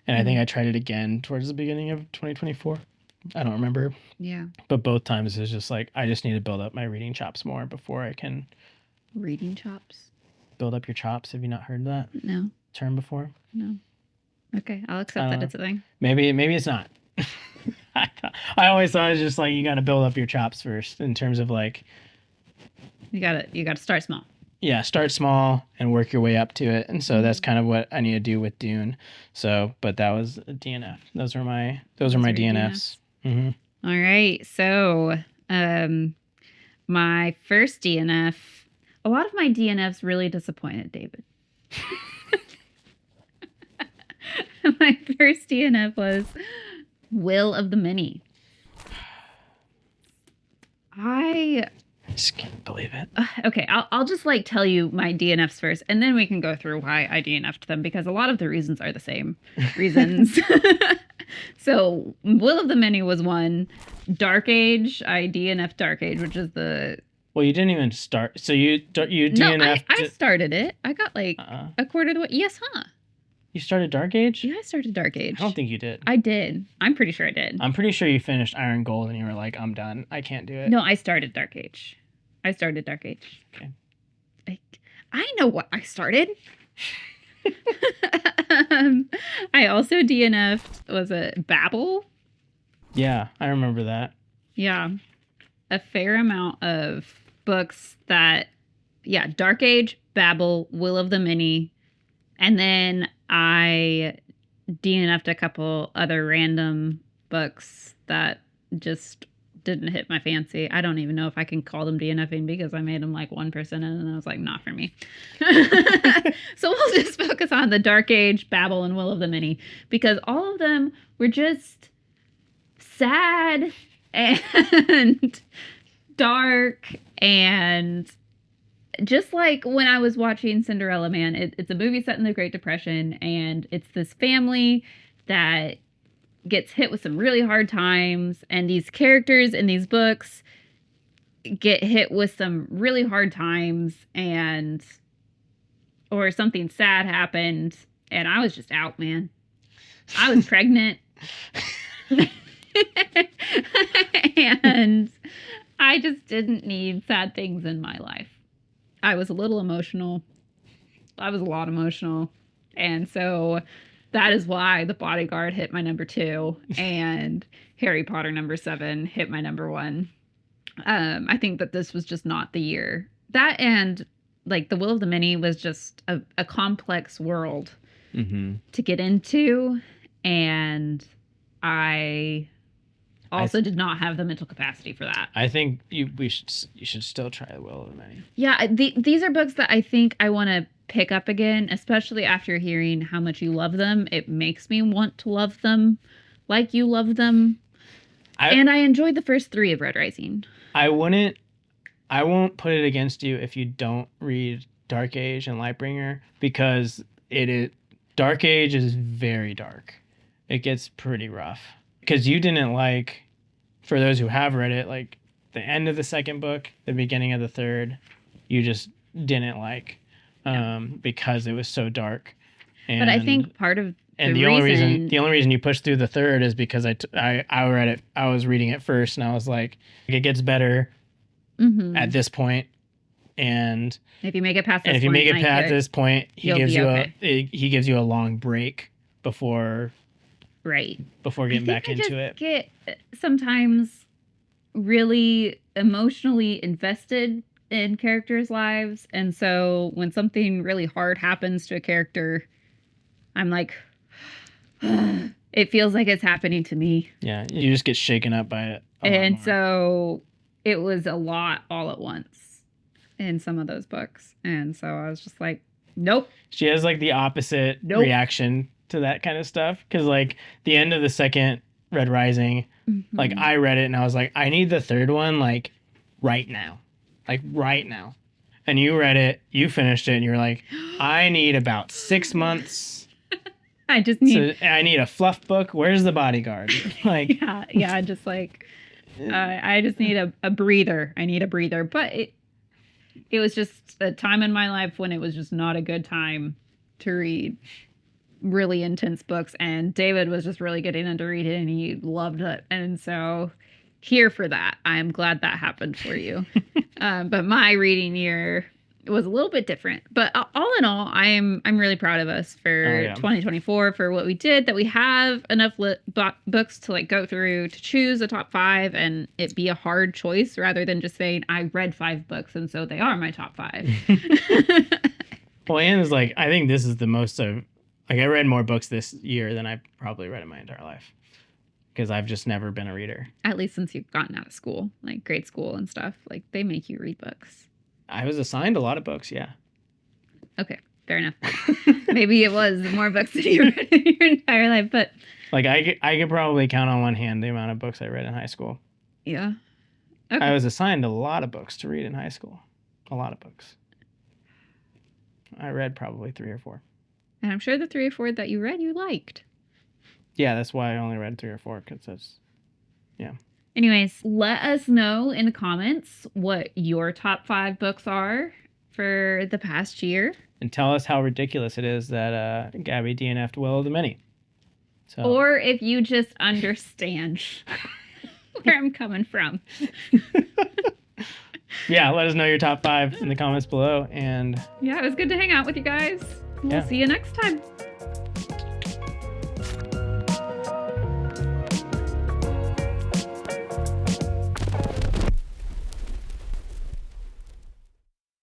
And I think I tried it again towards the beginning of 2024. I don't remember. Yeah. But both times it's just like, I just need to build up my reading chops more before I can. Reading chops? Build up your chops. Have you not heard that term before? No. Okay, I'll accept that it's a thing. Maybe it's not. I always thought it was just like, you got to build up your chops first in terms of like. You gotta start small. Yeah, start small and work your way up to it. And so that's kind of what I need to do with Dune. So, but that was a DNF. Those are my DNFs. Mm-hmm. All right. So, my first DNF, a lot of my DNFs really disappointed David. My first DNF was Will of the Many. I just can't believe it. Okay, I'll just like tell you my DNFs first, and then we can go through why I DNF'd them, because a lot of the reasons are the same reasons. So Will of the Many was one. Dark Age, I DNF'd Dark Age, which is the... Well, you didn't even start. So you DNF'd... No, I started it. I got like a quarter of the way. Yes, huh? You started Dark Age? Yeah, I started Dark Age. I don't think you did. I did. I'm pretty sure I did. I'm pretty sure you finished Iron Gold and you were like, I'm done. I can't do it. No, I started Dark Age. Okay. I know what I started. I also DNF'd, was it Babel? Yeah, I remember that. Yeah. A fair amount of books that, Dark Age, Babel, Will of the Many, and then I DNF'd a couple other random books that just didn't hit my fancy. I don't even know if I can call them DNFing because I made them like 1% and then I was like, not for me. So we'll just focus on the Dark Age, Babel, and Will of the Many, because all of them were just sad and dark, and just like when I was watching Cinderella Man, it's a movie set in the Great Depression, and it's this family that gets hit with some really hard times, and these characters in these books get hit with some really hard times, and or something sad happened, and I was just out, man. I was pregnant. And I just didn't need sad things in my life. I was a little emotional. I was a lot emotional. And so that is why The Bodyguard hit my number 2 and Harry Potter number 7 hit my number 1. I think that this was just not the year. That and like The Will of the Many was just a complex world to get into. And I also did not have the mental capacity for that. I think you should still try The Will of the Many. Yeah, these are books that I think I want to pick up again, especially after hearing how much you love them. It makes me want to love them like you love them. And I enjoyed the first 3 of Red Rising. I won't put it against you if you don't read Dark Age and Lightbringer, because Dark Age is very dark. It gets pretty rough. Because you didn't like, for those who have read it, like the end of the second book, the beginning of the third, you just didn't like because it was so dark. But I think part of the only reason you pushed through the third is because I read it. I was reading it first, and I was like, it gets better at this point, and if you make it past this point, he gives you a long break before. Right. Before getting back into it. Get sometimes really emotionally invested in characters' lives. And so when something really hard happens to a character, I'm like, it feels like it's happening to me. Yeah. You just get shaken up by it. And so it was a lot all at once in some of those books. And so I was just like, nope. She has like the opposite reaction to that kind of stuff, because like the end of the second Red Rising, like I read it and I was like, I need the third one like right now, and you read it, you finished it, and you're like, I need about 6 months. I need a fluff book. Where's The Bodyguard? Like just like I just need a breather. I need a breather. But it was just a time in my life when it was just not a good time to read really intense books, and David was just really getting into reading and he loved it, and so here for that. I'm glad that happened for you. But my reading year was a little bit different, but all in all, I'm really proud of us for 2024 for what we did, that we have enough books to like go through to choose a top 5 and it be a hard choice rather than just saying I read 5 books and so they are my top 5. Well, Anne is like, I think this is the most of. Like, I read more books this year than I probably read in my entire life, because I've just never been a reader. At least since you've gotten out of school, like grade school and stuff. Like, they make you read books. I was assigned a lot of books, yeah. Okay, fair enough. Maybe it was more books than you read in your entire life, but... Like, I could probably count on one hand the amount of books I read in high school. Yeah. Okay. I was assigned a lot of books to read in high school. A lot of books. I read probably 3 or 4. And I'm sure the 3 or 4 that you read, you liked. Yeah, that's why I only read 3 or 4, because that's, yeah. Anyways, let us know in the comments what your top 5 books are for the past year. And tell us how ridiculous it is that Gabby DNF'd Will of the Many. So. Or if you just understand where I'm coming from. Yeah, let us know your top 5 in the comments below. And yeah, it was good to hang out with you guys. We'll see you next time.